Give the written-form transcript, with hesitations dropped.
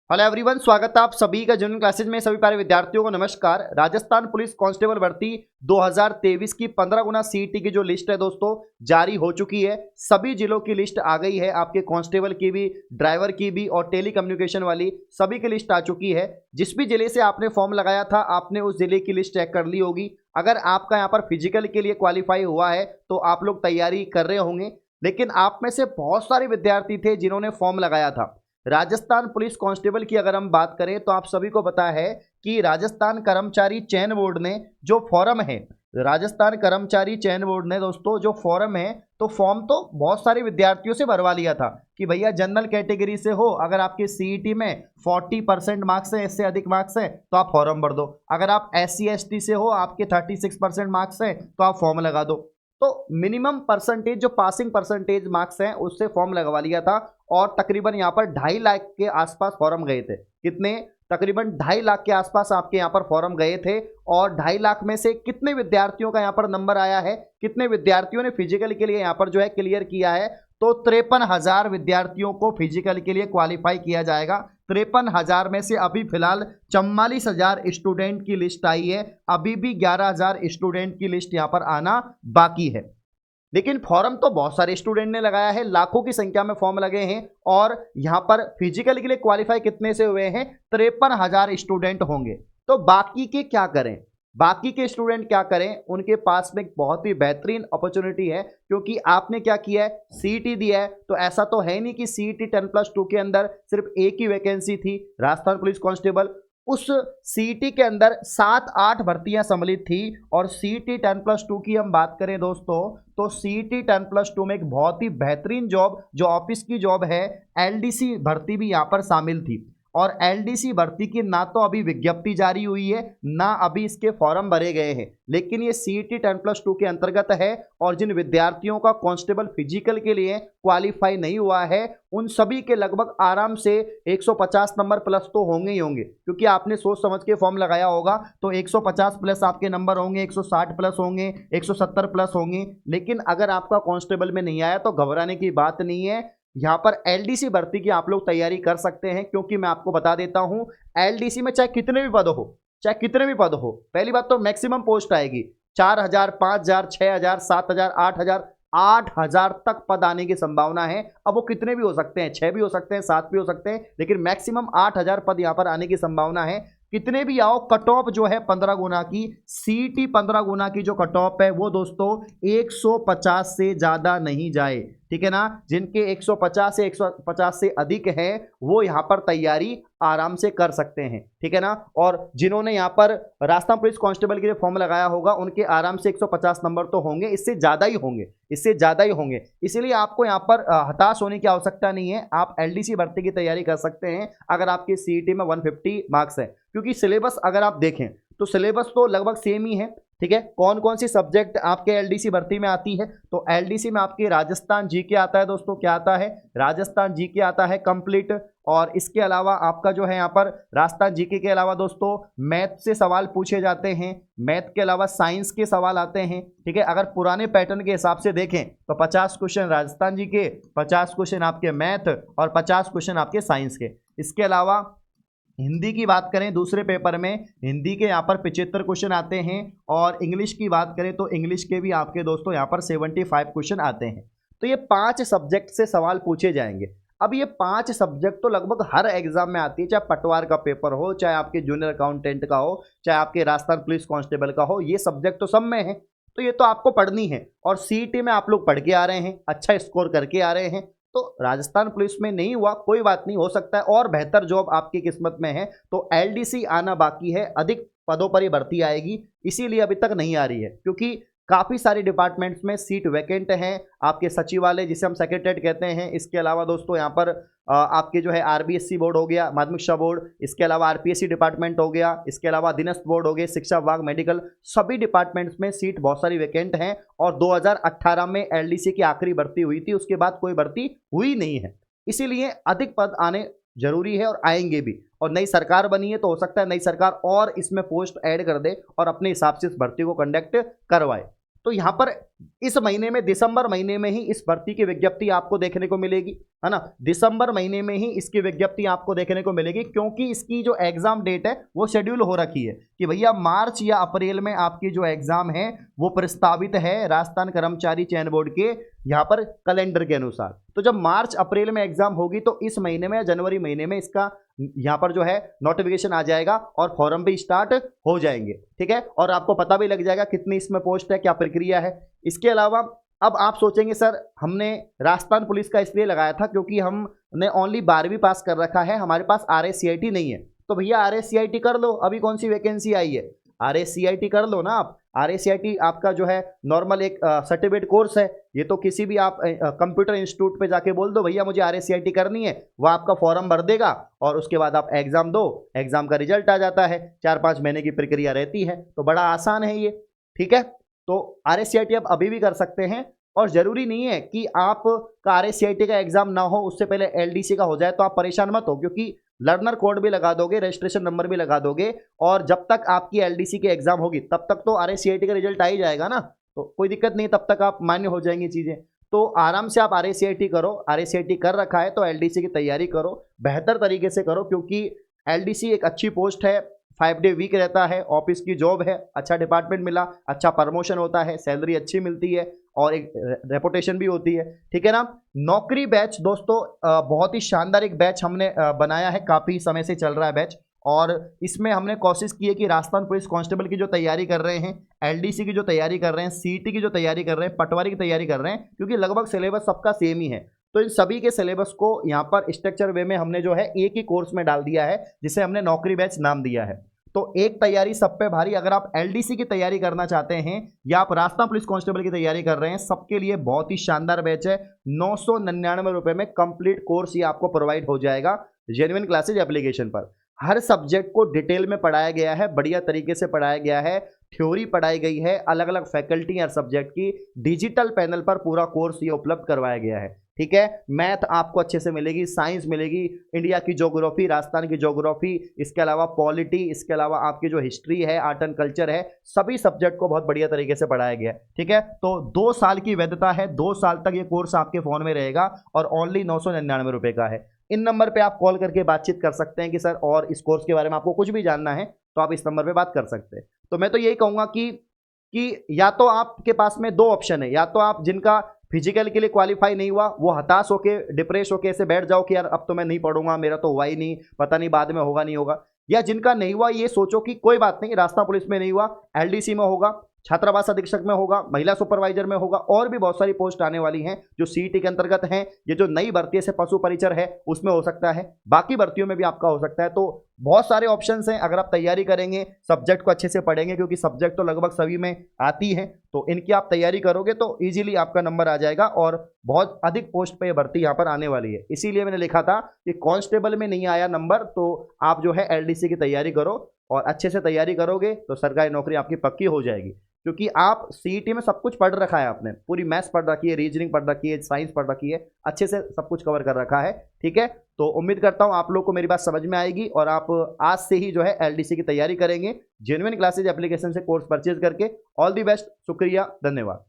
Hello everyone, स्वागत है आप सभी का जनरल क्लासेज में। सभी प्यारे विद्यार्थियों को नमस्कार। राजस्थान पुलिस कांस्टेबल भर्ती 2023 की 15 गुना सीईटी की जो लिस्ट है दोस्तों जारी हो चुकी है। सभी जिलों की लिस्ट आ गई है, आपके कांस्टेबल की भी, ड्राइवर की भी और टेली कम्युनिकेशन वाली सभी की लिस्ट आ चुकी है। जिस भी जिले से आपने फॉर्म लगाया था आपने उस जिले की लिस्ट चेक कर ली होगी। अगर आपका यहाँ पर फिजिकल के लिए क्वालिफाई हुआ है तो आप लोग तैयारी कर रहे होंगे, लेकिन आप में से बहुत सारे विद्यार्थी थे जिन्होंने फॉर्म लगाया था। राजस्थान पुलिस कांस्टेबल की अगर हम बात करें तो आप सभी को पता है कि राजस्थान कर्मचारी चयन बोर्ड ने जो फॉर्म है, राजस्थान कर्मचारी चयन बोर्ड ने दोस्तों जो फॉर्म है, तो फॉर्म तो बहुत सारे विद्यार्थियों से भरवा लिया था कि भैया जनरल कैटेगरी से हो, अगर आपके सीईटी में 40% मार्क्स है, इससे अधिक मार्क्स है तो आप फॉर्म भर दो। अगर आप SC ST से हो, आपके 36% मार्क्स है तो आप फॉर्म लगा दो। तो मिनिमम परसेंटेज जो पासिंग परसेंटेज मार्क्स हैं उससे फॉर्म लगवा लिया था और तकरीबन यहाँ पर 2.5 लाख के आसपास फॉर्म गए थे। कितने? तकरीबन 2.5 लाख के आसपास आपके यहाँ पर फॉर्म गए थे। और 2.5 लाख में से कितने विद्यार्थियों का यहाँ पर नंबर आया है, कितने विद्यार्थियों ने फिजिकल के लिए यहाँ पर जो है क्लियर किया है? तो 53,000 विद्यार्थियों को फिजिकल के लिए क्वालिफाई किया जाएगा। 53,000 में से अभी फिलहाल 44,000 स्टूडेंट की लिस्ट आई है। अभी भी 11,000 स्टूडेंट की लिस्ट यहाँ पर आना बाकी है। लेकिन फॉर्म तो बहुत सारे स्टूडेंट ने लगाया है, लाखों की संख्या में फॉर्म लगे हैं। और यहाँ पर फिजिकल के लिए क्वालिफाई कितने से हुए हैं? 53,000 स्टूडेंट होंगे। तो बाकी के क्या करें? बाकी के स्टूडेंट क्या करें? उनके पास में एक बहुत ही बेहतरीन अपॉर्चुनिटी है, क्योंकि आपने क्या किया है, सीईटी दिया है। तो ऐसा तो है नहीं कि सीईटी 10+2 के अंदर सिर्फ एक ही वैकेंसी थी राजस्थान पुलिस कांस्टेबल। उस सीईटी के अंदर 7-8 भर्तियां सम्मिलित थी। और सीईटी 10+2 की हम बात करें दोस्तों, तो सीईटी 10+2 में एक बहुत ही बेहतरीन जॉब जो ऑफिस की जॉब है, LDC भर्ती भी यहाँ पर शामिल थी। और LDC भर्ती की ना तो अभी विज्ञप्ति जारी हुई है, ना अभी इसके फॉर्म भरे गए हैं, लेकिन ये सीईटी 10+2 के अंतर्गत है। और जिन विद्यार्थियों का कांस्टेबल फिजिकल के लिए क्वालिफाई नहीं हुआ है उन सभी के लगभग आराम से 150 नंबर प्लस तो होंगे ही होंगे, क्योंकि आपने सोच समझ के फॉर्म लगाया होगा। तो 150 प्लस आपके नंबर होंगे, 160 प्लस होंगे, 170 प्लस होंगे। लेकिन अगर आपका कांस्टेबल में नहीं आया तो घबराने की बात नहीं है। यहाँ पर LDC भर्ती की आप लोग तैयारी कर सकते हैं, क्योंकि मैं आपको बता देता हूं LDC में चाहे कितने भी पद हो, चाहे कितने भी पद हो, पहली बात तो मैक्सिमम पोस्ट आएगी 4,000, 5,000, 6,000, 7,000, 8,000, 8,000 तक पद आने की संभावना है। अब वो कितने भी हो सकते हैं, 6 भी हो सकते हैं, 7 भी हो सकते हैं, लेकिन मैक्सिमम 8,000 पद यहाँ पर आने की संभावना है। कितने भी आओ, कट ऑफ जो है 15 गुना की, सीईटी 15 गुना की जो कट ऑफ है वो दोस्तों 150 से ज़्यादा नहीं जाए, ठीक है ना। जिनके 150 से 150 से अधिक है वो यहाँ पर तैयारी आराम से कर सकते हैं, ठीक है ना। और जिन्होंने यहाँ पर राजस्थान पुलिस कांस्टेबल के लिए फॉर्म लगाया होगा उनके आराम से 150 नंबर तो होंगे, इससे ज़्यादा ही होंगे, इससे ज़्यादा ही होंगे। इसीलिए आपको यहाँ पर हताश होने की आवश्यकता नहीं है। आप LDC भर्ती की तैयारी कर सकते हैं अगर आपके सीईटी में 150 मार्क्स है, क्योंकि सिलेबस अगर आप देखें तो सिलेबस तो लगभग सेम ही है, ठीक है। कौन कौन सी सब्जेक्ट आपके LDC भर्ती में आती है? तो LDC में आपके राजस्थान जीके आता है दोस्तों। क्या आता है? राजस्थान जीके आता है कंप्लीट। और इसके अलावा आपका जो है यहाँ पर राजस्थान जीके के अलावा दोस्तों मैथ से सवाल पूछे जाते हैं, मैथ के अलावा साइंस के सवाल आते हैं, ठीक है। अगर पुराने पैटर्न के हिसाब से देखें तो 50 क्वेश्चन राजस्थान जीके, 50 क्वेश्चन आपके मैथ और 50 क्वेश्चन आपके साइंस के। इसके अलावा हिंदी की बात करें, दूसरे पेपर में हिंदी के यहाँ पर 75 क्वेश्चन आते हैं। और इंग्लिश की बात करें तो इंग्लिश के भी आपके दोस्तों यहाँ पर 75 क्वेश्चन आते हैं। तो ये 5 सब्जेक्ट से सवाल पूछे जाएंगे। अब ये 5 सब्जेक्ट तो लगभग हर एग्जाम में आती है, चाहे पटवार का पेपर हो, चाहे आपके जूनियर अकाउंटेंट का हो, चाहे आपके राजस्थान पुलिस कांस्टेबल का हो, ये सब्जेक्ट तो सब में है। तो ये तो आपको पढ़नी है। और सीईटी में आप लोग पढ़ के आ रहे हैं, अच्छा स्कोर करके आ रहे हैं। तो राजस्थान पुलिस में नहीं हुआ कोई बात नहीं, हो सकता है और बेहतर जॉब आपकी किस्मत में है। तो LDC आना बाकी है, अधिक पदों पर ही भर्ती आएगी, इसीलिए अभी तक नहीं आ रही है, क्योंकि काफ़ी सारे डिपार्टमेंट्स में सीट वैकेंट हैं। आपके सचिवालय जिसे हम सेक्रेटरीट कहते हैं, इसके अलावा दोस्तों यहाँ पर आपके जो है RBSC बोर्ड हो गया, माध्यमिक शिक्षा बोर्ड, इसके अलावा RPSC डिपार्टमेंट हो गया, इसके अलावा अधीनस्थ बोर्ड हो गए, शिक्षा विभाग, मेडिकल, सभी डिपार्टमेंट्स में सीट बहुत सारी वैकेंट हैं। और 2018 में LDC की आखिरी भर्ती हुई थी, उसके बाद कोई भर्ती हुई नहीं है। इसीलिए अधिक पद आने जरूरी है और आएंगे भी। और नई सरकार बनी है तो हो सकता है नई सरकार और इसमें पोस्ट ऐड कर दे और अपने हिसाब से इस भर्ती को कंडक्ट करवाए। तो यहाँ पर इस महीने में, दिसंबर महीने में ही इस भर्ती की विज्ञप्ति आपको देखने को मिलेगी, है ना। दिसंबर महीने में ही इसकी विज्ञप्ति आपको देखने को मिलेगी, क्योंकि इसकी जो एग्जाम डेट है वो शेड्यूल हो रखी है कि भैया मार्च या अप्रैल में आपकी जो एग्जाम है वो प्रस्तावित है राजस्थान कर्मचारी चयन बोर्ड के यहाँ पर कैलेंडर के अनुसार। तो जब मार्च अप्रैल में एग्जाम होगी तो इस महीने में या जनवरी महीने में इसका यहाँ पर जो है नोटिफिकेशन आ जाएगा और फॉर्म भी स्टार्ट हो जाएंगे, ठीक है। और आपको पता भी लग जाएगा कितनी इसमें पोस्ट है, क्या प्रक्रिया है। इसके अलावा अब आप सोचेंगे सर हमने राजस्थान पुलिस का इसलिए लगाया था क्योंकि हमने ओनली 12वीं पास कर रखा है, हमारे पास RSCIT नहीं है। तो भैया RSCIT कर लो, अभी कौन सी वैकेंसी आई है, RSCIT कर लो ना आप। RSCIT आपका जो है नॉर्मल एक सर्टिफिकेट कोर्स है, ये तो किसी भी आप कंप्यूटर इंस्टीट्यूट पे जाके बोल दो भैया मुझे RSCIT करनी है, वो आपका फॉर्म भर देगा और उसके बाद आप एग्जाम दो, एग्जाम का रिजल्ट आ जाता है, 4-5 महीने की प्रक्रिया रहती है, तो बड़ा आसान है ये, ठीक है। तो RSCIT आप अभी भी कर सकते हैं और ज़रूरी नहीं है कि आप का RSCIT का एग्जाम ना हो उससे पहले LDC का हो जाए, तो आप परेशान मत हो, क्योंकि लर्नर कोड भी लगा दोगे, रजिस्ट्रेशन नंबर भी लगा दोगे और जब तक आपकी LDC की एग्जाम होगी तब तक तो RSCIT का रिजल्ट आ ही जाएगा ना, तो कोई दिक्कत नहीं, तब तक आप मान्य हो जाएंगी चीज़ें। तो आराम से आप RSCIT करो, RSCIT कर रखा है तो LDC की तैयारी करो, बेहतर तरीके से करो, क्योंकि LDC एक अच्छी पोस्ट है, 5 डे वीक रहता है, ऑफिस की जॉब है, अच्छा डिपार्टमेंट मिला, अच्छा प्रमोशन होता है, सैलरी अच्छी मिलती है और एक रेपुटेशन भी होती है, ठीक है ना। नौकरी बैच दोस्तों बहुत ही शानदार एक बैच हमने बनाया है, काफ़ी समय से चल रहा है बैच, और इसमें हमने कोशिश की है कि राजस्थान पुलिस कांस्टेबल की जो तैयारी कर रहे हैं, LDC की जो तैयारी कर रहे हैं, CT की जो तैयारी कर रहे हैं, पटवारी की तैयारी कर रहे हैं, क्योंकि लगभग सिलेबस सबका सेम ही है, तो इन सभी के सिलेबस को यहाँ पर स्ट्रक्चर वे में हमने जो है एक ही कोर्स में डाल दिया है, जिसे हमने नौकरी बैच नाम दिया है। तो एक तैयारी सब पे भारी, अगर आप LDC की तैयारी करना चाहते हैं या आप राजस्थान पुलिस कांस्टेबल की तैयारी कर रहे हैं, सबके लिए बहुत ही शानदार बैच है। 999 रुपए में कंप्लीट कोर्स ये आपको प्रोवाइड हो जाएगा जेन्युइन क्लासेज एप्लीकेशन पर। हर सब्जेक्ट को डिटेल में पढ़ाया गया है, बढ़िया तरीके से पढ़ाया गया है, थ्योरी पढ़ाई गई है, अलग अलग फैकल्टी हर सब्जेक्ट की, डिजिटल पैनल पर पूरा कोर्स ये उपलब्ध करवाया गया है, ठीक है। मैथ आपको अच्छे से मिलेगी, साइंस मिलेगी, इंडिया की ज्योग्राफी, राजस्थान की ज्योग्राफी, इसके अलावा पॉलिटी, इसके अलावा आपकी जो हिस्ट्री है, आर्ट एंड कल्चर है, सभी सब्जेक्ट को बहुत बढ़िया तरीके से पढ़ाया गया है, ठीक है। तो 2 साल की वैधता है, 2 साल तक ये कोर्स आपके फ़ोन में रहेगा और ओनली 999 रुपये का है। इन नंबर पे आप कॉल करके बातचीत कर सकते हैं कि सर और इस कोर्स के बारे में आपको कुछ भी जानना है तो आप इस नंबर पे बात कर सकते हैं। तो मैं तो यही कहूँगा कि या तो आपके पास में 2 ऑप्शन है, या तो आप जिनका फिजिकल के लिए क्वालिफाई नहीं हुआ वो हताश होके, डिप्रेस होके ऐसे बैठ जाओ कि यार अब तो मैं नहीं पढ़ूंगा, मेरा तो हुआ ही नहीं, पता नहीं बाद में होगा नहीं होगा, या जिनका नहीं हुआ ये सोचो कि कोई बात नहीं, राजस्थान पुलिस में नहीं हुआ, LDC में होगा, छात्रावास अधीक्षक में होगा, महिला सुपरवाइजर में होगा, और भी बहुत सारी पोस्ट आने वाली हैं जो CT के अंतर्गत हैं। ये जो नई भर्ती है पशु परिचर है उसमें हो सकता है, बाकी भर्तियों में भी आपका हो सकता है। तो बहुत सारे ऑप्शंस हैं, अगर आप तैयारी करेंगे, सब्जेक्ट को अच्छे से पढ़ेंगे, क्योंकि सब्जेक्ट तो लगभग सभी में आती है, तो इनकी आप तैयारी करोगे तो ईजिली आपका नंबर आ जाएगा और बहुत अधिक पोस्ट पे भर्ती यहाँ पर आने वाली है। इसीलिए मैंने लिखा था कि कांस्टेबल में नहीं आया नंबर तो आप जो है LDC की तैयारी करो, और अच्छे से तैयारी करोगे तो सरकारी नौकरी आपकी पक्की हो जाएगी, क्योंकि आप CET में सब कुछ पढ़ रखा है, आपने पूरी मैथ्स पढ़ रखी है, रीजनिंग पढ़ रखी है, साइंस पढ़ रखी है, अच्छे से सब कुछ कवर कर रखा है, ठीक है। तो उम्मीद करता हूं आप लोग को मेरी बात समझ में आएगी और आप आज से ही जो है LDC की तैयारी करेंगे जेन्युइन क्लासेज एप्लीकेशन से कोर्स परचेज करके। ऑल दी बेस्ट, शुक्रिया, धन्यवाद।